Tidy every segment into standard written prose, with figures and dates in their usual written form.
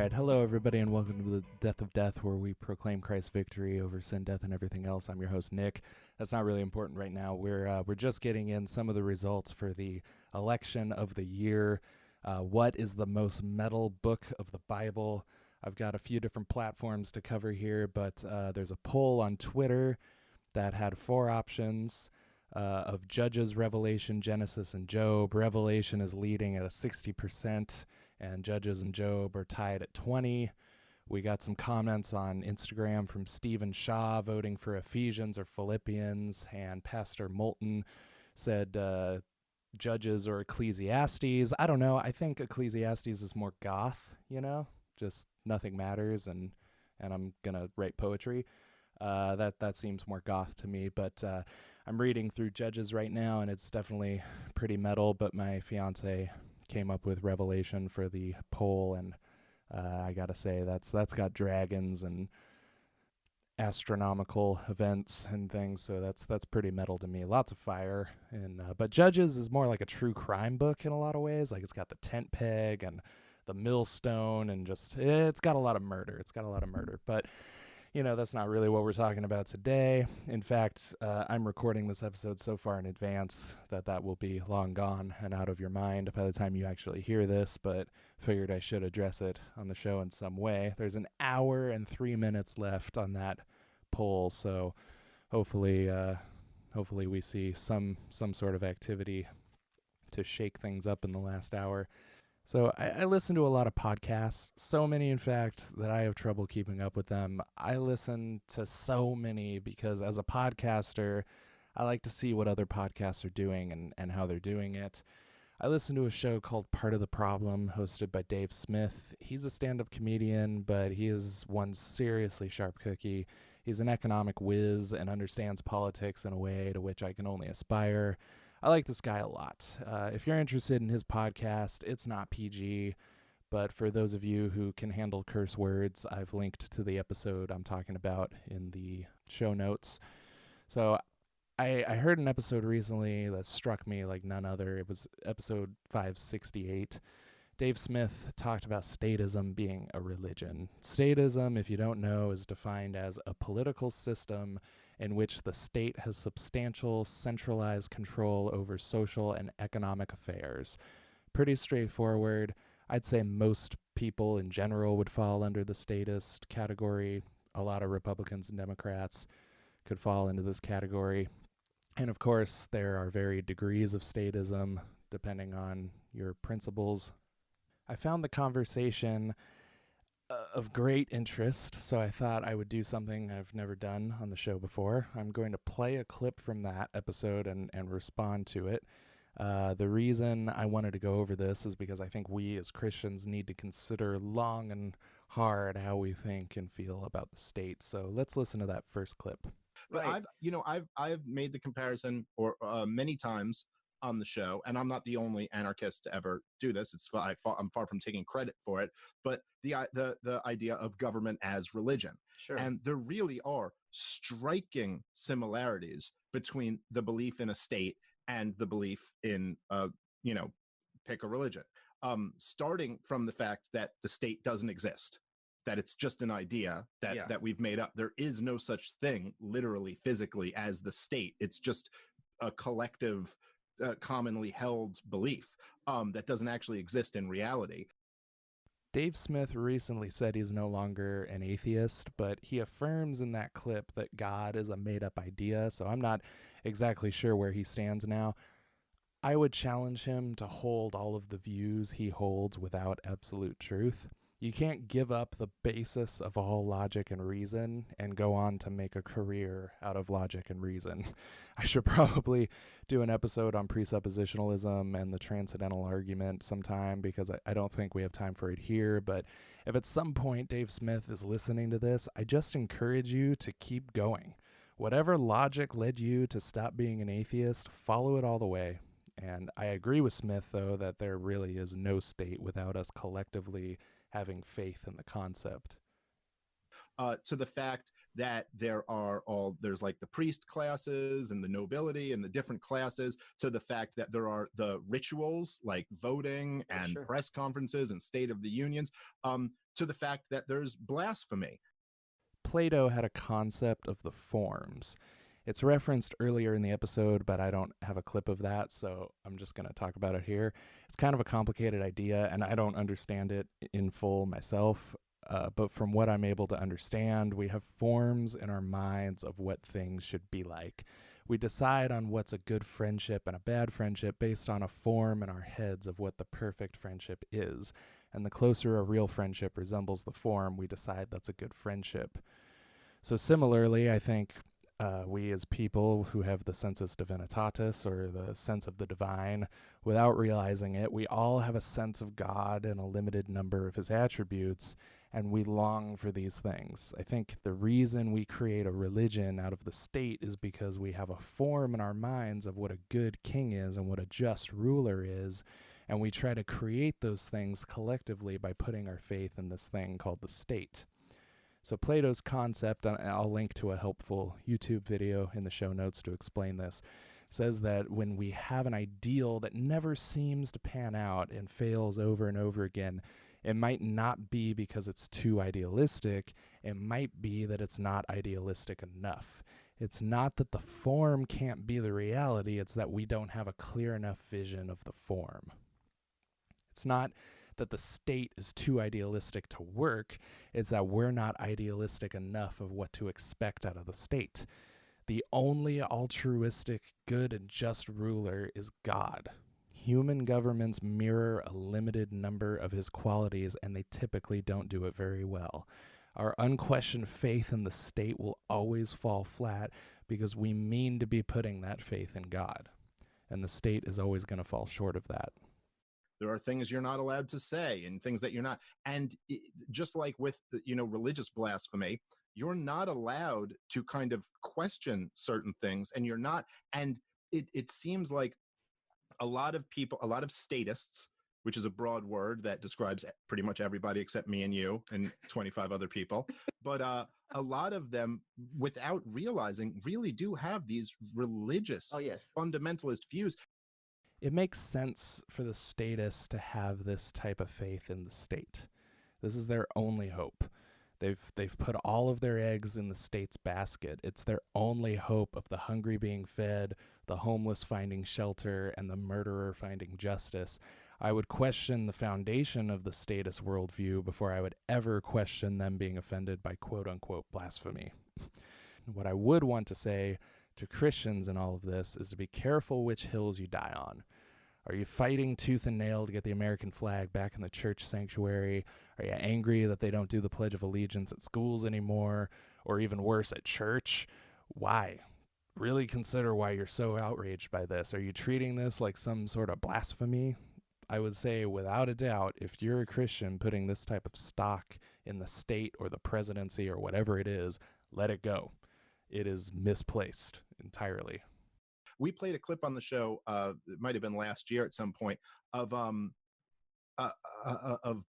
right. Hello, everybody, and welcome to the Death of Death, where we proclaim Christ's victory over sin, death, and everything else. I'm your host, Nick. That's not really important right now. We're just getting in some of the results for the election of the year. What is the most metal book of the Bible? I've got a few different platforms to cover here, but there's a poll on Twitter that had four options of Judges, Revelation, Genesis, and Job. Revelation is leading at a 60%. And Judges and Job are tied at 20. We got some comments on Instagram from Stephen Shaw voting for Ephesians or Philippians, and Pastor Moulton said Judges or Ecclesiastes. I don't know. I think Ecclesiastes is more goth, just nothing matters, and I'm gonna write poetry. That seems more goth to me, but I'm reading through Judges right now, and it's definitely pretty metal, but my fiance came up with Revelation for the poll, and I gotta say that's got dragons and astronomical events and things, so that's pretty metal to me. Lots of fire, and but Judges is more like a true crime book in a lot of ways. Like, it's got the tent peg and the millstone, and just it's got a lot of murder. But that's not really what we're talking about today. In fact, I'm recording this episode so far in advance that will be long gone and out of your mind by the time you actually hear this, but figured I should address it on the show in some way. There's an hour and 3 minutes left on that poll, so hopefully we see some sort of activity to shake things up in the last hour. So I listen to a lot of podcasts, so many, in fact, that I have trouble keeping up with them. I listen to so many because as a podcaster, I like to see what other podcasts are doing and how they're doing it. I listen to a show called Part of the Problem, hosted by Dave Smith. He's a stand-up comedian, but he is one seriously sharp cookie. He's an economic whiz and understands politics in a way to which I can only aspire. I like this guy a lot. If you're interested in his podcast, it's not PG, but for those of you who can handle curse words, I've linked to the episode I'm talking about in the show notes. So I heard an episode recently that struck me like none other. It was episode 568. Dave Smith talked about statism being a religion. Statism, if you don't know, is defined as a political system in which the state has substantial centralized control over social and economic affairs. Pretty straightforward. I'd say most people in general would fall under the statist category. A lot of Republicans and Democrats could fall into this category. And of course, there are varied degrees of statism depending on your principles. I found the conversation of great interest, so I thought I would do something I've never done on the show before. I'm going to play a clip from that episode and respond to it. The reason I wanted to go over this is because I think we as Christians need to consider long and hard how we think and feel about the state. So let's listen to that first clip. But right. I've made the comparison many times on the show, and I'm not the only anarchist to ever do this. I'm far from taking credit for it, but the idea of government as religion. Sure. And there really are striking similarities between the belief in a state and the belief in pick a religion. Starting from the fact that the state doesn't exist, that it's just an idea that we've made up. There is no such thing, literally, physically, as the state. It's just a collective, commonly held belief that doesn't actually exist in reality. Dave Smith recently said he's no longer an atheist, but he affirms in that clip that God is a made-up idea, so I'm not exactly sure where he stands now. I would challenge him to hold all of the views he holds without absolute truth. You can't give up the basis of all logic and reason and go on to make a career out of logic and reason. I should probably do an episode on presuppositionalism and the transcendental argument sometime, because I don't think we have time for it here. But if at some point Dave Smith is listening to this, I just encourage you to keep going. Whatever logic led you to stop being an atheist, follow it all the way. And I agree with Smith, though, that there really is no state without us collectively having faith in the concept. To the fact that there's like the priest classes and the nobility and the different classes, to the fact that there are the rituals like voting and press conferences and State of the Unions, to the fact that there's blasphemy. Plato had a concept of the forms. It's referenced earlier in the episode, but I don't have a clip of that, so I'm just going to talk about it here. It's kind of a complicated idea, and I don't understand it in full myself. But from what I'm able to understand, we have forms in our minds of what things should be like. We decide on what's a good friendship and a bad friendship based on a form in our heads of what the perfect friendship is. And the closer a real friendship resembles the form, we decide that's a good friendship. So similarly, I think we as people who have the sensus divinitatis, or the sense of the divine, without realizing it, we all have a sense of God and a limited number of his attributes, and we long for these things. I think the reason we create a religion out of the state is because we have a form in our minds of what a good king is and what a just ruler is, and we try to create those things collectively by putting our faith in this thing called the state. So Plato's concept, and I'll link to a helpful YouTube video in the show notes to explain this, says that when we have an ideal that never seems to pan out and fails over and over again, it might not be because it's too idealistic. It might be that it's not idealistic enough. It's not that the form can't be the reality, it's that we don't have a clear enough vision of the form. It's not that the state is too idealistic to work, it's that we're not idealistic enough of what to expect out of the state. The only altruistic, good, and just ruler is God. Human governments mirror a limited number of his qualities, and they typically don't do it very well. Our unquestioned faith in the state will always fall flat because we mean to be putting that faith in God, and the state is always going to fall short of that. There are things you're not allowed to say and things that you're not. And just like with, religious blasphemy, you're not allowed to kind of question certain things, and you're not. And it seems like a lot of people, a lot of statists, which is a broad word that describes pretty much everybody except me and you and 25 other people. But a lot of them, without realizing, really do have these religious, fundamentalist views. It makes sense for the statists to have this type of faith in the state. This is their only hope. They've put all of their eggs in the state's basket. It's their only hope of the hungry being fed, the homeless finding shelter, and the murderer finding justice. I would question the foundation of the statist worldview before I would ever question them being offended by quote-unquote blasphemy. What I would want to say to Christians in all of this is to be careful which hills you die on. Are you fighting tooth and nail to get the American flag back in the church sanctuary? Are you angry that they don't do the Pledge of Allegiance at schools anymore, or even worse, at church? Why? Really consider why you're so outraged by this. Are you treating this like some sort of blasphemy? I would say, without a doubt, if you're a Christian putting this type of stock in the state or the presidency or whatever it is, let it go. It is misplaced entirely. We played a clip on the show, it might have been last year at some point, of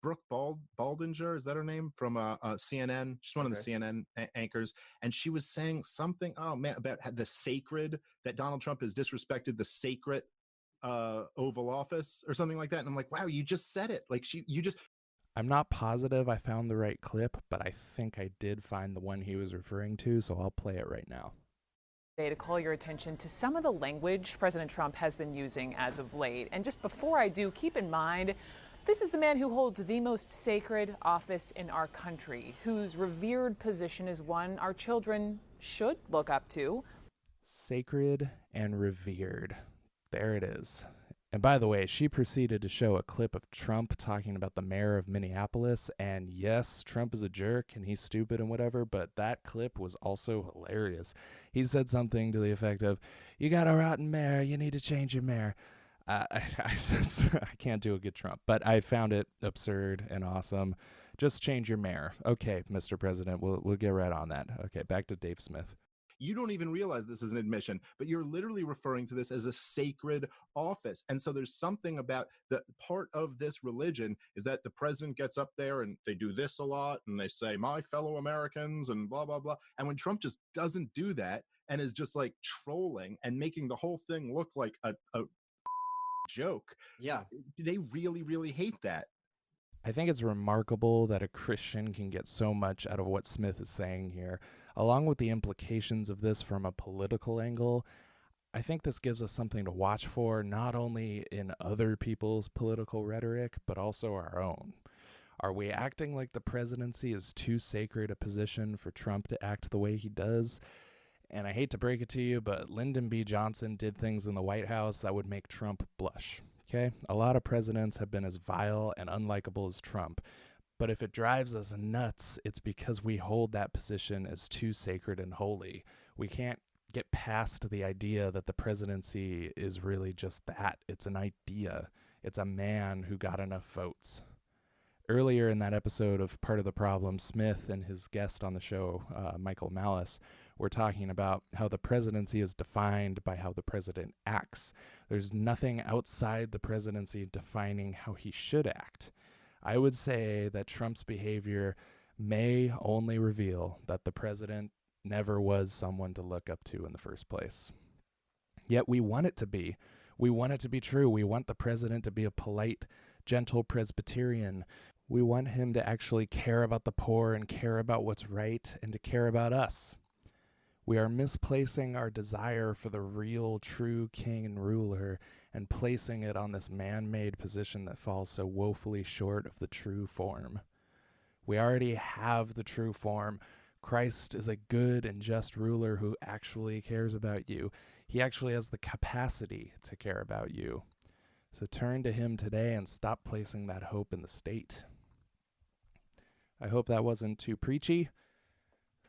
Brooke Baldinger, is that her name, from CNN? She's one of the CNN anchors, and she was saying something, about the sacred, that Donald Trump has disrespected the sacred Oval Office or something like that. And I'm like, wow, you just said it. Like I'm not positive I found the right clip, but I think I did find the one he was referring to, so I'll play it right now. To call your attention to some of the language President Trump has been using as of late. And just before I do, keep in mind, this is the man who holds the most sacred office in our country, whose revered position is one our children should look up to. Sacred and revered. There it is. And by the way, she proceeded to show a clip of Trump talking about the mayor of Minneapolis. And yes, Trump is a jerk and he's stupid and whatever, but that clip was also hilarious. He said something to the effect of, "You got a rotten mayor, you need to change your mayor." I can't do a good Trump, but I found it absurd and awesome. Just change your mayor. Okay, Mr. President, we'll get right on that. Okay, back to Dave Smith. You don't even realize this is an admission, but you're literally referring to this as a sacred office. And so there's something about the part of this religion is that the president gets up there and they do this a lot and they say, my fellow Americans and blah, blah, blah. And when Trump just doesn't do that and is just like trolling and making the whole thing look like a joke, they really, really hate that. I think it's remarkable that a Christian can get so much out of what Smith is saying here. Along with the implications of this from a political angle, I think this gives us something to watch for, not only in other people's political rhetoric, but also our own. Are we acting like the presidency is too sacred a position for Trump to act the way he does? And I hate to break it to you, but Lyndon B. Johnson did things in the White House that would make Trump blush. Okay? A lot of presidents have been as vile and unlikable as Trump. But if it drives us nuts, it's because we hold that position as too sacred and holy. We can't get past the idea that the presidency is really just that. It's an idea. It's a man who got enough votes. Earlier in that episode of Part of the Problem, Smith and his guest on the show, Michael Malice, were talking about how the presidency is defined by how the president acts. There's nothing outside the presidency defining how he should act. I would say that Trump's behavior may only reveal that the president never was someone to look up to in the first place. Yet we want it to be. We want it to be true. We want the president to be a polite, gentle Presbyterian. We want him to actually care about the poor and care about what's right and to care about us. We are misplacing our desire for the real, true king and ruler and placing it on this man-made position that falls so woefully short of the true form. We already have the true form. Christ is a good and just ruler who actually cares about you. He actually has the capacity to care about you. So turn to him today and stop placing that hope in the state. I hope that wasn't too preachy.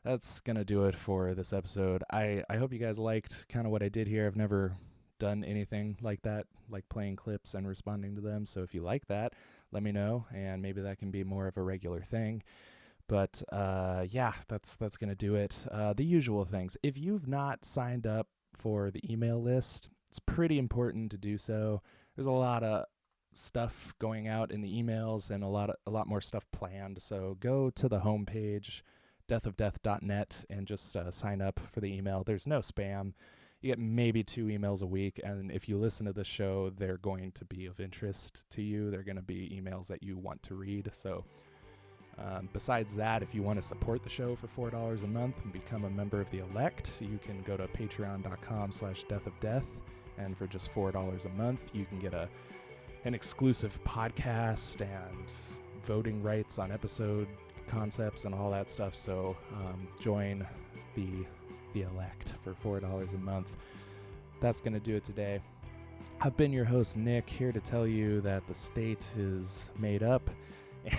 That's going to do it for this episode. I hope you guys liked kind of what I did here. I've never done anything like that, like playing clips and responding to them. So if you like that, let me know, and maybe that can be more of a regular thing. But yeah, that's going to do it. The usual things. If you've not signed up for the email list, it's pretty important to do so. There's a lot of stuff going out in the emails and a lot more stuff planned. So go to the homepage, deathofdeath.net, and just sign up for the email. There's no spam. You get maybe 2 emails a week, and if you listen to the show, they're going to be of interest to you. They're going to be emails that you want to read. So besides that, if you want to support the show for $4 a month and become a member of the elect, you can go to patreon.com/deathofdeath, and for just $4 a month, you can get an exclusive podcast and voting rights on episode concepts and all that stuff. So join the elect for $4 a month. That's going to do it today. I've been your host, Nick, here to tell you that the state is made up,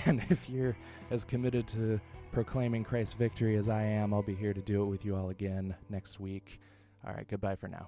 and if you're as committed to proclaiming Christ's victory as I am, I'll be here to do it with you all again next week. All right, goodbye for now.